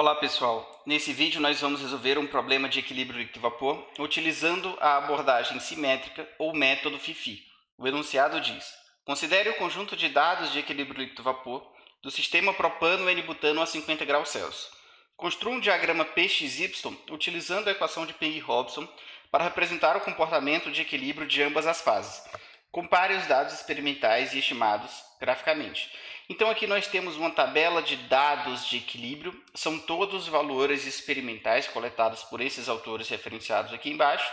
Olá pessoal, nesse vídeo nós vamos resolver um problema de equilíbrio líquido-vapor utilizando a abordagem simétrica ou método FIFI. O enunciado diz: considere o conjunto de dados de equilíbrio líquido-vapor do sistema propano-N-butano a 50 graus Celsius. Construa um diagrama PXY utilizando a equação de Peng-Hobson para representar o comportamento de equilíbrio de ambas as fases. Compare os dados experimentais e estimados graficamente. Então aqui nós temos uma tabela de dados de equilíbrio, são todos os valores experimentais coletados por esses autores referenciados aqui embaixo,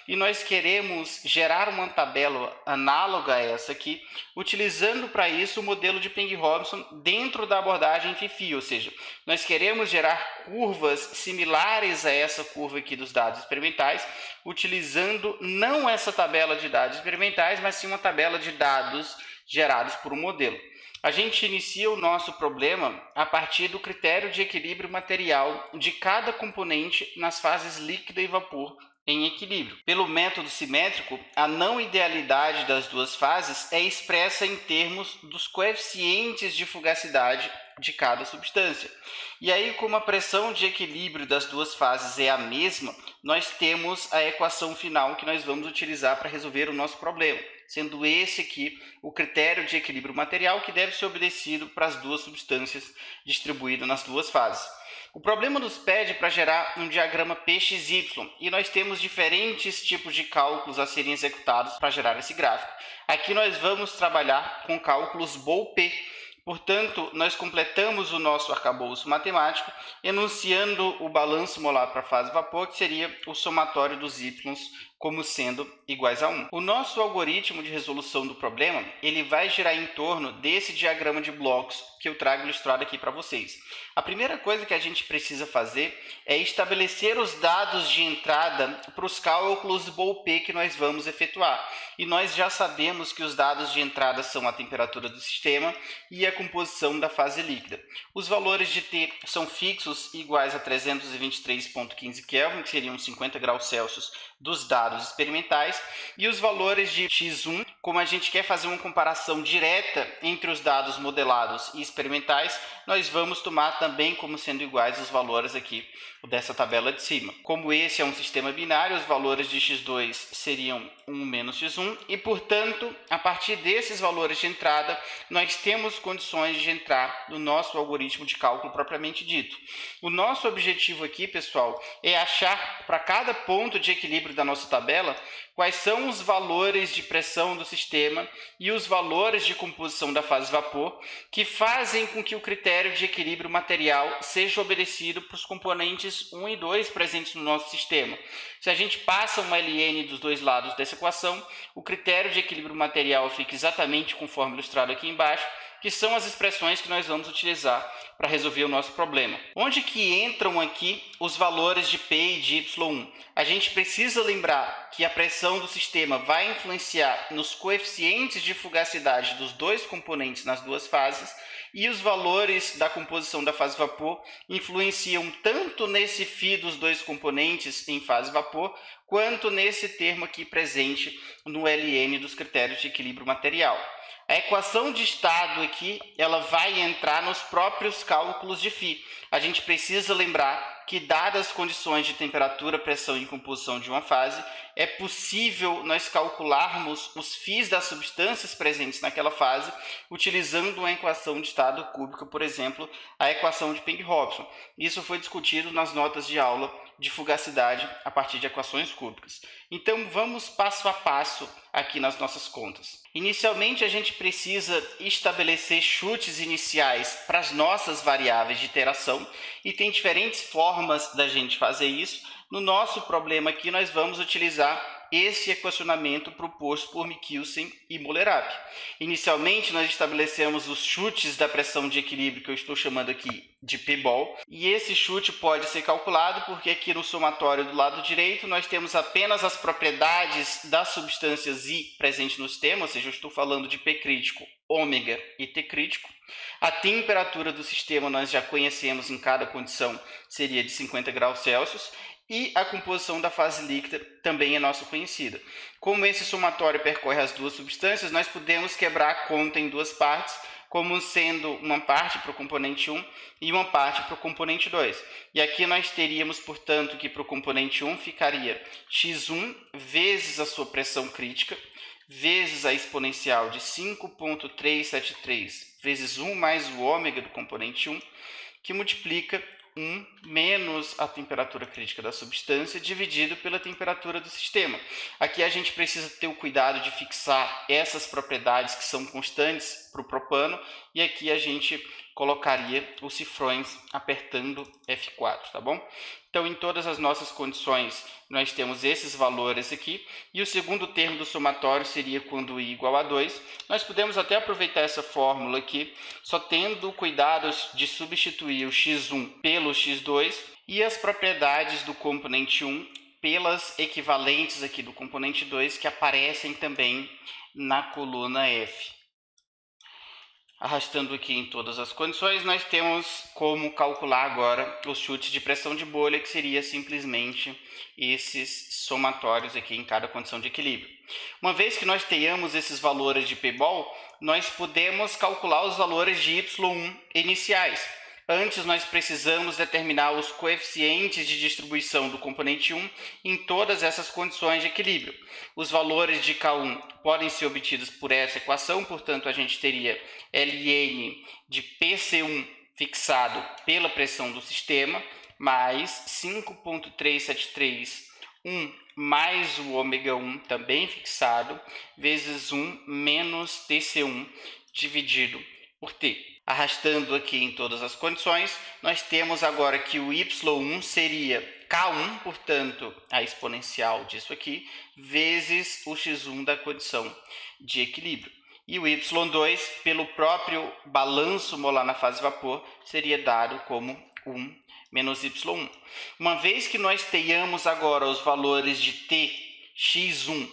e nós queremos gerar uma tabela análoga a essa aqui, utilizando para isso o modelo de Peng-Hobson dentro da abordagem FIFI, ou seja, nós queremos gerar curvas similares a essa curva aqui dos dados experimentais, utilizando não essa tabela de dados experimentais, mas sim uma tabela de dados gerados por um modelo. A gente inicia o nosso problema a partir do critério de equilíbrio material de cada componente nas fases líquida e vapor em equilíbrio. Pelo método simétrico, a não idealidade das duas fases é expressa em termos dos coeficientes de fugacidade de cada substância. E aí, como a pressão de equilíbrio das duas fases é a mesma, nós temos a equação final que nós vamos utilizar para resolver o nosso problema, sendo esse aqui o critério de equilíbrio material que deve ser obedecido para as duas substâncias distribuídas nas duas fases. O problema nos pede para gerar um diagrama PXY e nós temos diferentes tipos de cálculos a serem executados para gerar esse gráfico. Aqui nós vamos trabalhar com cálculos BOL-P. Portanto, nós completamos o nosso arcabouço matemático enunciando o balanço molar para a fase vapor, que seria o somatório dos y como sendo iguais a 1. O nosso algoritmo de resolução do problema ele vai girar em torno desse diagrama de blocos que eu trago ilustrado aqui para vocês. A primeira coisa que a gente precisa fazer é estabelecer os dados de entrada para os cálculos BOL-P que nós vamos efetuar. E nós já sabemos que os dados de entrada são a temperatura do sistema e a composição da fase líquida. Os valores de T são fixos iguais a 323,15 Kelvin, que seriam 50 graus Celsius dos dados experimentais, e os valores de X1, como a gente quer fazer uma comparação direta entre os dados modelados e experimentais, nós vamos tomar também como sendo iguais os valores aqui dessa tabela de cima. Como esse é um sistema binário, os valores de X2 seriam 1 menos X1 e, portanto, a partir desses valores de entrada, nós temos condições de entrar no nosso algoritmo de cálculo propriamente dito. O nosso objetivo aqui, pessoal, é achar para cada ponto de equilíbrio da nossa tabela quais são os valores de pressão do sistema e os valores de composição da fase vapor que fazem com que o critério de equilíbrio material seja obedecido para os componentes 1 e 2 presentes no nosso sistema. Se a gente passa uma ln dos dois lados dessa equação, o critério de equilíbrio material fica exatamente conforme ilustrado aqui embaixo, que são as expressões que nós vamos utilizar para resolver o nosso problema. Onde que entram aqui os valores de P e de Y1? A gente precisa lembrar que a pressão do sistema vai influenciar nos coeficientes de fugacidade dos dois componentes nas duas fases, e os valores da composição da fase vapor influenciam tanto nesse φ dos dois componentes em fase vapor, quanto nesse termo aqui presente no Ln dos critérios de equilíbrio material. A equação de estado aqui, ela vai entrar nos próprios cálculos de φ. A gente precisa lembrar que, dadas as condições de temperatura, pressão e composição de uma fase, é possível nós calcularmos os φs das substâncias presentes naquela fase utilizando uma equação de estado cúbico, por exemplo, a equação de Peng-Hobson. Isso foi discutido nas notas de aula de fugacidade a partir de equações cúbicas. Então, vamos passo a passo aqui nas nossas contas. Inicialmente, a gente precisa estabelecer chutes iniciais para as nossas variáveis de iteração e tem diferentes formas da gente fazer isso. No nosso problema aqui, nós vamos utilizar esse equacionamento proposto por Michelsen e Moller-Ab. Inicialmente, nós estabelecemos os chutes da pressão de equilíbrio, que eu estou chamando aqui de P-ball, e esse chute pode ser calculado porque aqui no somatório do lado direito nós temos apenas as propriedades das substâncias I presentes no sistema, ou seja, eu estou falando de P crítico, ômega e T crítico. A temperatura do sistema nós já conhecemos em cada condição, seria de 50 graus Celsius, e a composição da fase líquida também é nossa conhecida. Como esse somatório percorre as duas substâncias, nós podemos quebrar a conta em duas partes como sendo uma parte para o componente 1 e uma parte para o componente 2. E aqui nós teríamos, portanto, que para o componente 1 ficaria x1 vezes a sua pressão crítica, vezes a exponencial de 5,373 vezes 1 mais o ômega do componente 1, que multiplica 1 menos a temperatura crítica da substância dividido pela temperatura do sistema. Aqui a gente precisa ter o cuidado de fixar essas propriedades que são constantes para o propano, e aqui a gente colocaria os cifrões apertando F4, tá bom? Então, em todas as nossas condições, nós temos esses valores aqui, e o segundo termo do somatório seria quando I igual a 2. Nós podemos até aproveitar essa fórmula aqui, só tendo o cuidado de substituir o x1 pelo x2 e as propriedades do componente 1 pelas equivalentes aqui do componente 2 que aparecem também na coluna F. Arrastando aqui em todas as condições, nós temos como calcular agora os chutes de pressão de bolha, que seria simplesmente esses somatórios aqui em cada condição de equilíbrio. Uma vez que nós tenhamos esses valores de P-ball, nós podemos calcular os valores de Y1 iniciais. Antes, nós precisamos determinar os coeficientes de distribuição do componente 1 em todas essas condições de equilíbrio. Os valores de K1 podem ser obtidos por essa equação, portanto, a gente teria ln de PC1 fixado pela pressão do sistema, mais 5,373 mais o ômega 1 também fixado, vezes 1 menos TC1 dividido por T. Arrastando aqui em todas as condições, nós temos agora que o Y1 seria K1, portanto, a exponencial disso aqui, vezes o X1 da condição de equilíbrio. E o Y2, pelo próprio balanço molar na fase vapor, seria dado como 1 menos Y1. Uma vez que nós tenhamos agora os valores de T, X1,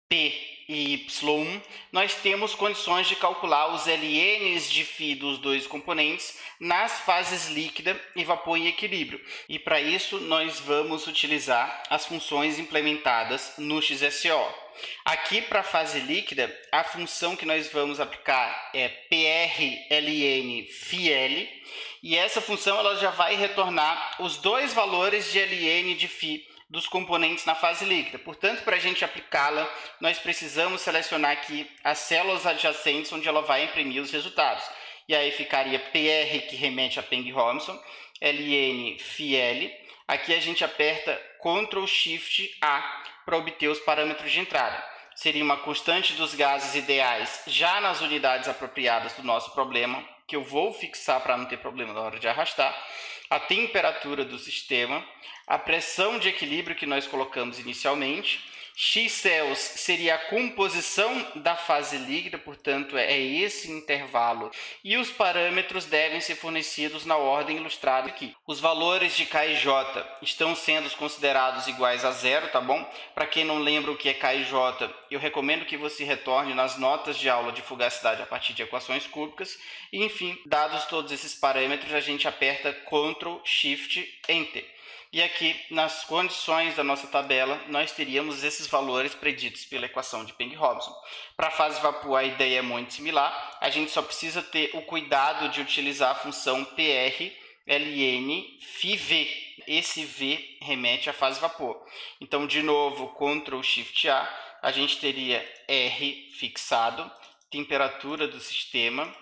P e Y1, nós temos condições de calcular os LNs de φ dos dois componentes nas fases líquida e vapor em equilíbrio. E para isso nós vamos utilizar as funções implementadas no XSO. Aqui para a fase líquida, a função que nós vamos aplicar é PRLN φL, e essa função ela já vai retornar os dois valores de LN de φ dos componentes na fase líquida. Portanto, para a gente aplicá-la, nós precisamos selecionar aqui as células adjacentes onde ela vai imprimir os resultados. E aí ficaria PR, que remete a Peng-Robinson, LN φL. Aqui a gente aperta Ctrl Shift A para obter os parâmetros de entrada. Seria uma constante dos gases ideais já nas unidades apropriadas do nosso problema, que eu vou fixar para não ter problema na hora de arrastar, a temperatura do sistema, a pressão de equilíbrio que nós colocamos inicialmente, X-Cells seria a composição da fase líquida, portanto é esse intervalo, e os parâmetros devem ser fornecidos na ordem ilustrada aqui. Os valores de K e J estão sendo considerados iguais a zero, tá bom? Para quem não lembra o que é K e J, eu recomendo que você retorne nas notas de aula de fugacidade a partir de equações cúbicas. E, enfim, dados todos esses parâmetros, a gente aperta Ctrl Shift Enter. E aqui, nas condições da nossa tabela, nós teríamos esses valores preditos pela equação de Peng-Robinson. Para a fase vapor, a ideia é muito similar. A gente só precisa ter o cuidado de utilizar a função PR ln φV. Esse V remete à fase vapor. Então, de novo, Ctrl Shift A gente teria R fixado, temperatura do sistema,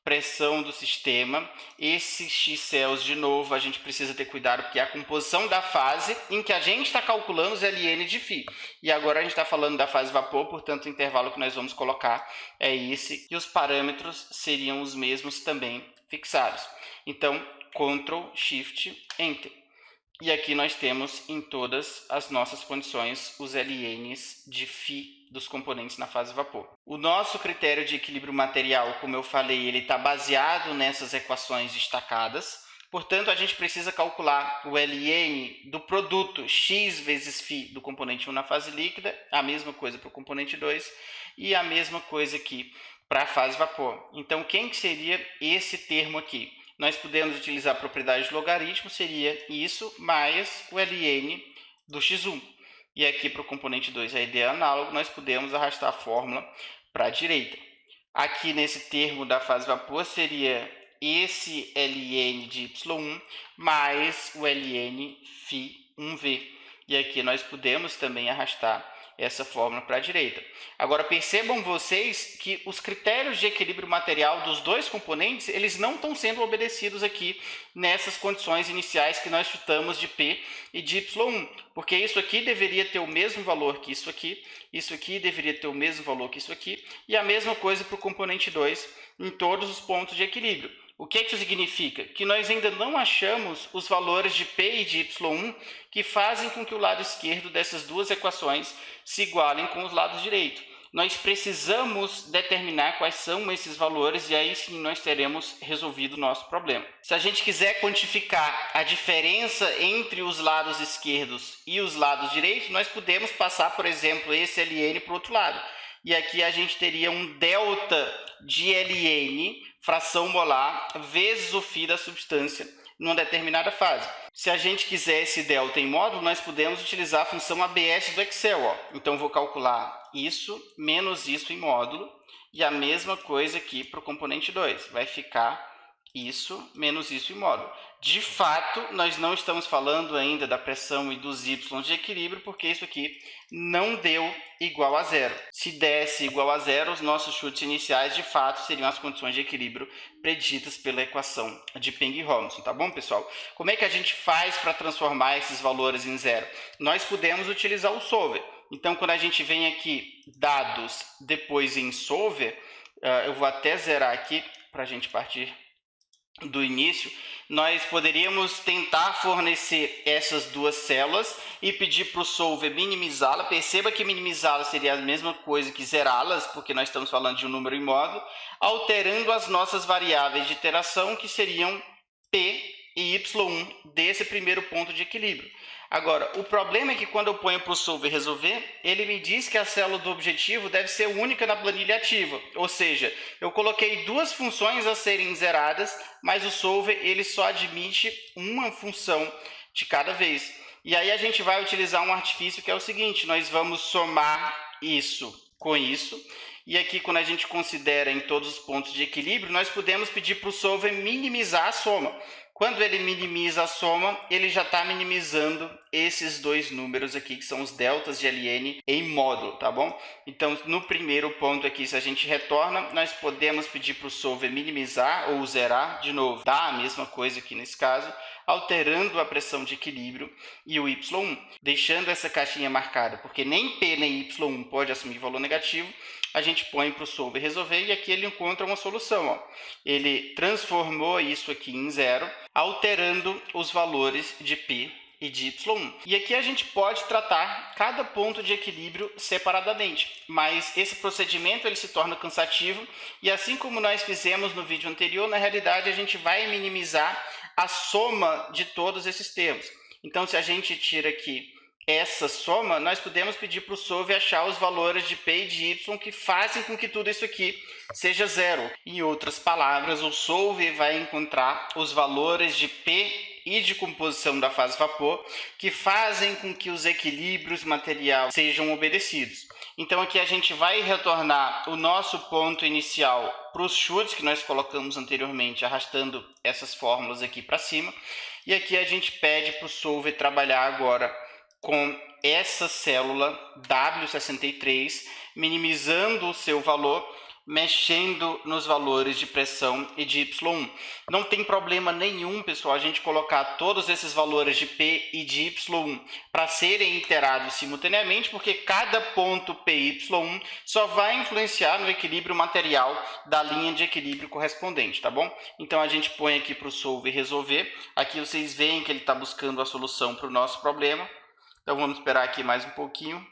pressão do sistema. Esses X-Cells, de novo, a gente precisa ter cuidado, porque é a composição da fase em que a gente está calculando os LN de φ. E agora a gente está falando da fase vapor, portanto, o intervalo que nós vamos colocar é esse. E os parâmetros seriam os mesmos também fixados. Então, Ctrl Shift Enter. E aqui nós temos em todas as nossas condições os LNs de φ dos componentes na fase vapor. O nosso critério de equilíbrio material, como eu falei, ele está baseado nessas equações destacadas. Portanto, a gente precisa calcular o LN do produto X vezes φ do componente 1 na fase líquida, a mesma coisa para o componente 2 e a mesma coisa aqui para a fase vapor. Então, quem que seria esse termo aqui? Nós podemos utilizar a propriedade de logaritmo, seria isso mais o ln do x1. E aqui para o componente 2, a ideia é análoga, nós podemos arrastar a fórmula para a direita. Aqui nesse termo da fase vapor seria esse ln de y1 mais o ln φ1v. E aqui nós podemos também arrastar essa fórmula para a direita. Agora percebam vocês que os critérios de equilíbrio material dos dois componentes, eles não estão sendo obedecidos aqui nessas condições iniciais que nós chutamos de P e de Y1, porque isso aqui deveria ter o mesmo valor que isso aqui deveria ter o mesmo valor que isso aqui, e a mesma coisa para o componente 2 em todos os pontos de equilíbrio. O que isso significa? Que nós ainda não achamos os valores de P e de Y1 que fazem com que o lado esquerdo dessas duas equações se igualem com os lados direitos. Nós precisamos determinar quais são esses valores e aí sim nós teremos resolvido o nosso problema. Se a gente quiser quantificar a diferença entre os lados esquerdos e os lados direitos, nós podemos passar, por exemplo, esse ln para o outro lado. E aqui a gente teria um delta de ln, fração molar, vezes o φ da substância numa determinada fase. Se a gente quiser esse delta em módulo, nós podemos utilizar a função ABS do Excel. Então, vou calcular isso menos isso em módulo, e a mesma coisa aqui para o componente 2. Vai ficar isso menos isso em módulo. De fato, nós não estamos falando ainda da pressão e dos y de equilíbrio, porque isso aqui não deu igual a zero. Se desse igual a zero, os nossos chutes iniciais, de fato, seriam as condições de equilíbrio preditas pela equação de Peng-Robinson, tá bom, pessoal? Como é que a gente faz para transformar esses valores em zero? Nós podemos utilizar o solver. Então, quando a gente vem aqui, dados, depois em solver, eu vou até zerar aqui para a gente partir do início, nós poderíamos tentar fornecer essas duas células e pedir para o solver minimizá-la. Perceba que minimizá-la seria a mesma coisa que zerá-las, porque nós estamos falando de um número em módulo, alterando as nossas variáveis de iteração, que seriam P e Y1 desse primeiro ponto de equilíbrio. Agora, o problema é que quando eu ponho para o solver resolver, ele me diz que a célula do objetivo deve ser única na planilha ativa. Ou seja, eu coloquei duas funções a serem zeradas, mas o solver ele só admite uma função de cada vez. E aí a gente vai utilizar um artifício que é o seguinte: nós vamos somar isso com isso. E aqui, quando a gente considera em todos os pontos de equilíbrio, nós podemos pedir para o solver minimizar a soma. Quando ele minimiza a soma, ele já está minimizando esses dois números aqui, que são os deltas de ln em módulo, tá bom? Então, no primeiro ponto aqui, se a gente retorna, nós podemos pedir para o solver minimizar ou zerar, de novo, dá a mesma coisa aqui nesse caso, alterando a pressão de equilíbrio e o y1, deixando essa caixinha marcada, porque nem P nem y1 pode assumir valor negativo, a gente põe para o solver resolver e aqui ele encontra uma solução. Ó. Ele transformou isso aqui em zero, alterando os valores de P e de y1. E aqui a gente pode tratar cada ponto de equilíbrio separadamente, mas esse procedimento ele se torna cansativo e assim como nós fizemos no vídeo anterior, na realidade a gente vai minimizar a soma de todos esses termos. Então, se a gente tira aqui essa soma, nós podemos pedir para o solver achar os valores de P e de Y que fazem com que tudo isso aqui seja zero. Em outras palavras, o solver vai encontrar os valores de P e de composição da fase vapor que fazem com que os equilíbrios materiais sejam obedecidos. Então, aqui a gente vai retornar o nosso ponto inicial para os chutes que nós colocamos anteriormente, arrastando essas fórmulas aqui para cima. E aqui a gente pede para o solver trabalhar agora com essa célula W63, minimizando o seu valor, mexendo nos valores de pressão e de Y1. Não tem problema nenhum, pessoal, a gente colocar todos esses valores de P e de Y1 para serem iterados simultaneamente, porque cada ponto P e Y1 só vai influenciar no equilíbrio material da linha de equilíbrio correspondente, tá bom? Então, a gente põe aqui para o solver resolver. Aqui vocês veem que ele está buscando a solução para o nosso problema. Então, vamos esperar aqui mais um pouquinho.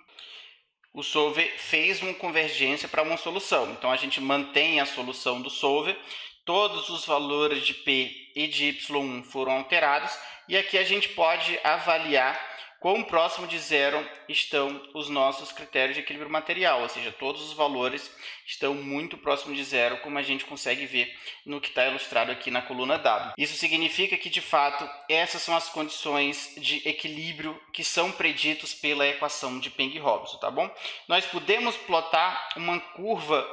O solver fez uma convergência para uma solução. Então, a gente mantém a solução do solver. Todos os valores de P e de Y1 foram alterados. E aqui a gente pode avaliar quão próximo de zero estão os nossos critérios de equilíbrio material. Ou seja, todos os valores estão muito próximos de zero, como a gente consegue ver no que está ilustrado aqui na coluna W. Isso significa que, de fato, essas são as condições de equilíbrio que são preditos pela equação de Peng-Robinson, tá bom? Nós podemos plotar uma curva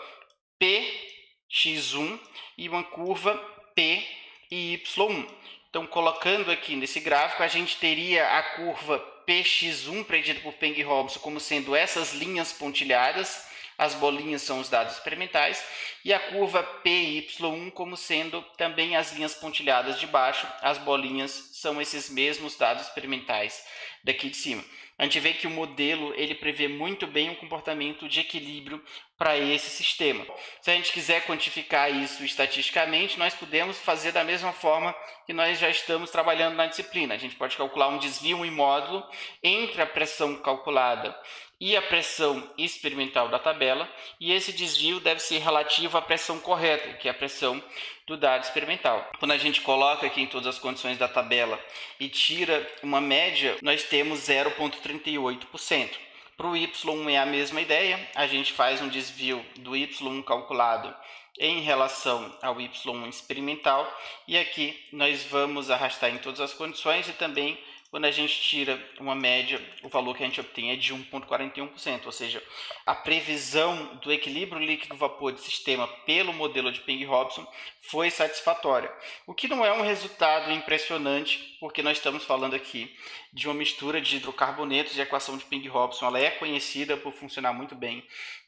P X1 e uma curva P e Y1. Então, colocando aqui nesse gráfico, a gente teria a curva PX1 predita por Peng e Robson como sendo essas linhas pontilhadas, as bolinhas são os dados experimentais, e a curva PY1 como sendo também as linhas pontilhadas de baixo, as bolinhas são esses mesmos dados experimentais daqui de cima. A gente vê que o modelo ele prevê muito bem um comportamento de equilíbrio para esse sistema. Se a gente quiser quantificar isso estatisticamente, nós podemos fazer da mesma forma que nós já estamos trabalhando na disciplina. A gente pode calcular um desvio em módulo entre a pressão calculada e a pressão experimental da tabela, e esse desvio deve ser relativo à pressão correta, que é a pressão do dado experimental. Quando a gente coloca aqui em todas as condições da tabela e tira uma média, nós temos 0,38%. Para o Y1 é a mesma ideia, a gente faz um desvio do Y1 calculado em relação ao Y1 experimental, e aqui nós vamos arrastar em todas as condições, e também quando a gente tira uma média, o valor que a gente obtém é de 1,41%, ou seja, a previsão do equilíbrio líquido-vapor de sistema pelo modelo de Peng e Robson foi satisfatória. O que não é um resultado impressionante, porque nós estamos falando aqui de uma mistura de hidrocarbonetos, e a equação de Peng e Robson ela é conhecida por funcionar muito bem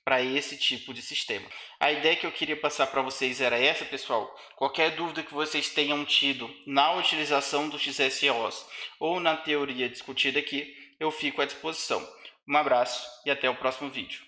para esse tipo de sistema. A ideia que eu queria passar para vocês era essa, pessoal. Qualquer dúvida que vocês tenham tido na utilização dos XSEOs ou na teoria discutida aqui, eu fico à disposição. Um abraço e até o próximo vídeo.